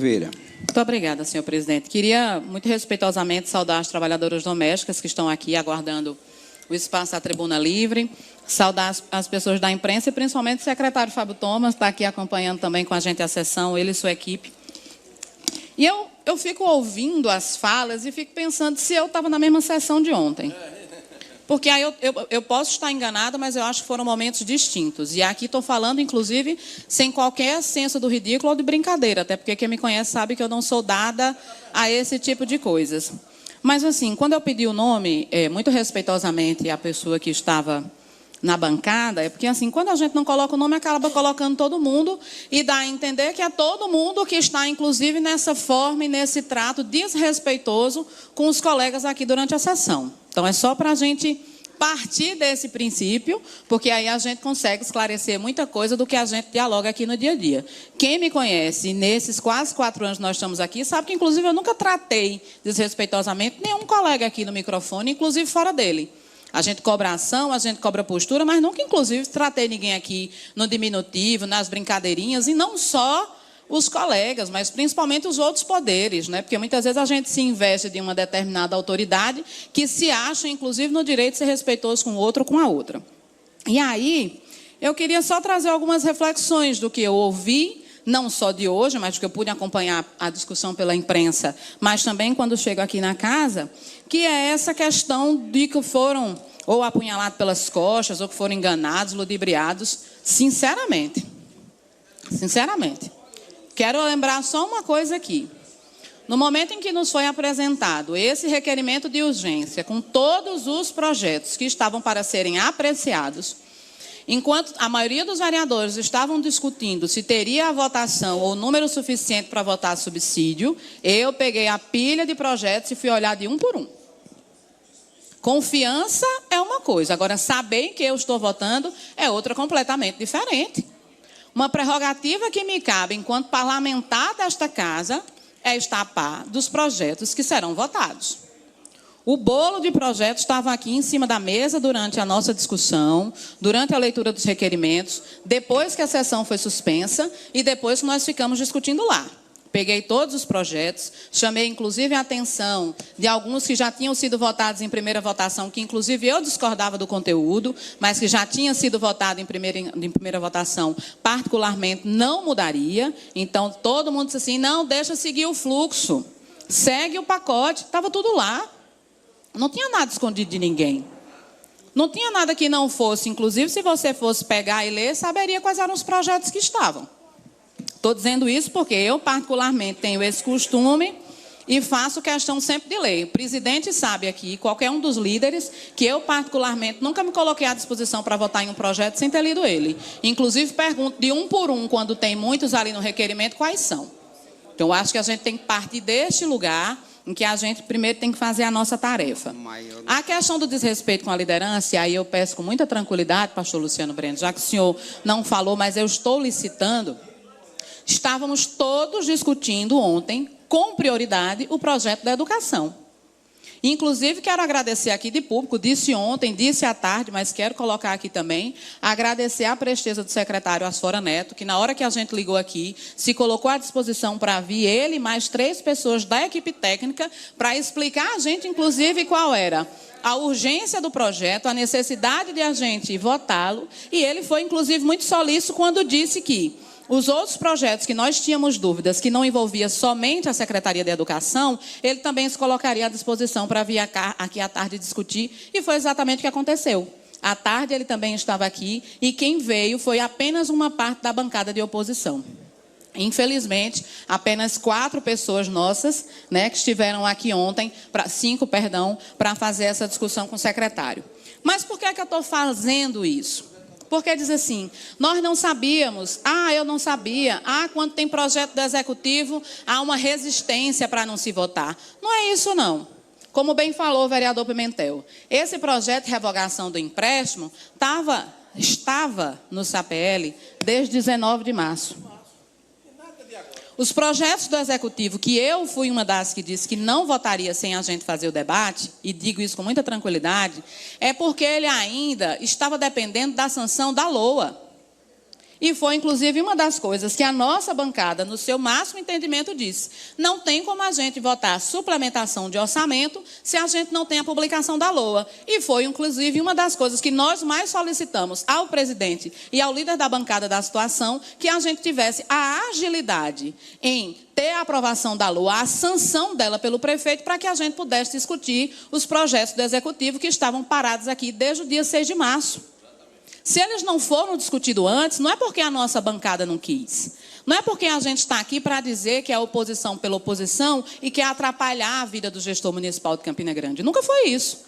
Vera. Muito obrigada, senhor presidente. Queria, muito respeitosamente, saudar as trabalhadoras domésticas que estão aqui aguardando o espaço da tribuna livre, saudar as pessoas da imprensa e, principalmente, o secretário Fábio Thomas, está aqui acompanhando também com a gente a sessão, ele e sua equipe. E eu fico ouvindo as falas e fico pensando se eu estava na mesma sessão de ontem. Porque aí eu posso estar enganada, mas eu acho que foram momentos distintos. E aqui estou falando, inclusive, sem qualquer senso do ridículo ou de brincadeira, até porque quem me conhece sabe que eu não sou dada a esse tipo de coisas. Mas, assim, quando eu pedi o nome, muito respeitosamente, a pessoa que estava na bancada, é porque, assim, quando a gente não coloca o nome, acaba colocando todo mundo e dá a entender que é todo mundo que está, inclusive, nessa forma e nesse trato desrespeitoso com os colegas aqui durante a sessão. Então, é só para a gente partir desse princípio, porque aí a gente consegue esclarecer muita coisa do que a gente dialoga aqui no dia a dia. Quem me conhece, nesses quase 4 anos que nós estamos aqui, sabe que, inclusive, eu nunca tratei desrespeitosamente nenhum colega aqui no microfone, inclusive fora dele. A gente cobra ação, a gente cobra postura, mas nunca, inclusive, tratei ninguém aqui no diminutivo, nas brincadeirinhas, e não só os colegas, mas principalmente os outros poderes, né? Porque muitas vezes a gente se investe de uma determinada autoridade que se acha, inclusive, no direito de ser respeitoso com o outro ou com a outra. E aí, eu queria só trazer algumas reflexões do que eu ouvi, não só de hoje, mas que eu pude acompanhar a discussão pela imprensa, mas também quando chego aqui na casa, que é essa questão de que foram ou apunhalados pelas costas, ou que foram enganados, ludibriados, sinceramente. Quero lembrar só uma coisa aqui. No momento em que nos foi apresentado esse requerimento de urgência, com todos os projetos que estavam para serem apreciados, enquanto a maioria dos vereadores estavam discutindo se teria a votação ou número suficiente para votar subsídio, eu peguei a pilha de projetos e fui olhar de um por um. Confiança é uma coisa, agora saber em que eu estou votando é outra completamente diferente. Uma prerrogativa que me cabe enquanto parlamentar desta casa é estar a par dos projetos que serão votados. O bolo de projetos estava aqui em cima da mesa durante a nossa discussão, durante a leitura dos requerimentos, depois que a sessão foi suspensa e depois que nós ficamos discutindo lá. Peguei todos os projetos, chamei inclusive a atenção de alguns que já tinham sido votados em primeira votação, que inclusive eu discordava do conteúdo, mas que já tinha sido votado em primeira votação, particularmente não mudaria. Então, todo mundo disse assim, não, deixa seguir o fluxo, segue o pacote, estava tudo lá. Não tinha nada escondido de ninguém. Não tinha nada que não fosse, inclusive, se você fosse pegar e ler, saberia quais eram os projetos que estavam. Estou dizendo isso porque eu, particularmente, tenho esse costume e faço questão sempre de ler. O presidente sabe aqui, qualquer um dos líderes, que eu, particularmente, nunca me coloquei à disposição para votar em um projeto sem ter lido ele. Inclusive, pergunto de um por um, quando tem muitos ali no requerimento, quais são. Então, eu acho que a gente tem que partir deste lugar em que a gente primeiro tem que fazer a nossa tarefa. A questão do desrespeito com a liderança, e aí eu peço com muita tranquilidade, pastor Luciano Breno, já que o senhor não falou, mas eu estou licitando. Estávamos todos discutindo ontem, com prioridade, o projeto da educação. Inclusive, quero agradecer aqui de público, disse ontem, disse à tarde, mas quero colocar aqui também, agradecer a presteza do secretário Asfora Neto, que na hora que a gente ligou aqui, se colocou à disposição para vir ele e mais 3 pessoas da equipe técnica para explicar a gente, inclusive, qual era a urgência do projeto, a necessidade de a gente votá-lo, e ele foi, inclusive, muito solícito quando disse que os outros projetos que nós tínhamos dúvidas, que não envolvia somente a Secretaria de Educação, ele também se colocaria à disposição para vir aqui à tarde discutir, e foi exatamente o que aconteceu. À tarde ele também estava aqui, e quem veio foi apenas uma parte da bancada de oposição. Infelizmente, apenas 4 pessoas nossas, né, que estiveram aqui ontem, 5, para fazer essa discussão com o secretário. Mas por que é que eu estou fazendo isso? Porque diz assim, nós não sabíamos, eu não sabia, quando tem projeto do Executivo, há uma resistência para não se votar. Não é isso, não. Como bem falou o vereador Pimentel, esse projeto de revogação do empréstimo estava no SAPL desde 19 de março. Os projetos do Executivo, que eu fui uma das que disse que não votaria sem a gente fazer o debate, e digo isso com muita tranquilidade, é porque ele ainda estava dependendo da sanção da LOA. E foi, inclusive, uma das coisas que a nossa bancada, no seu máximo entendimento, disse. Não tem como a gente votar suplementação de orçamento se a gente não tem a publicação da LOA. E foi, inclusive, uma das coisas que nós mais solicitamos ao presidente e ao líder da bancada da situação, que a gente tivesse a agilidade em ter a aprovação da LOA, a sanção dela pelo prefeito, para que a gente pudesse discutir os projetos do Executivo que estavam parados aqui desde o dia 6 de março. Se eles não foram discutidos antes, não é porque a nossa bancada não quis. Não é porque a gente está aqui para dizer que é oposição pela oposição e quer atrapalhar a vida do gestor municipal de Campina Grande. Nunca foi isso.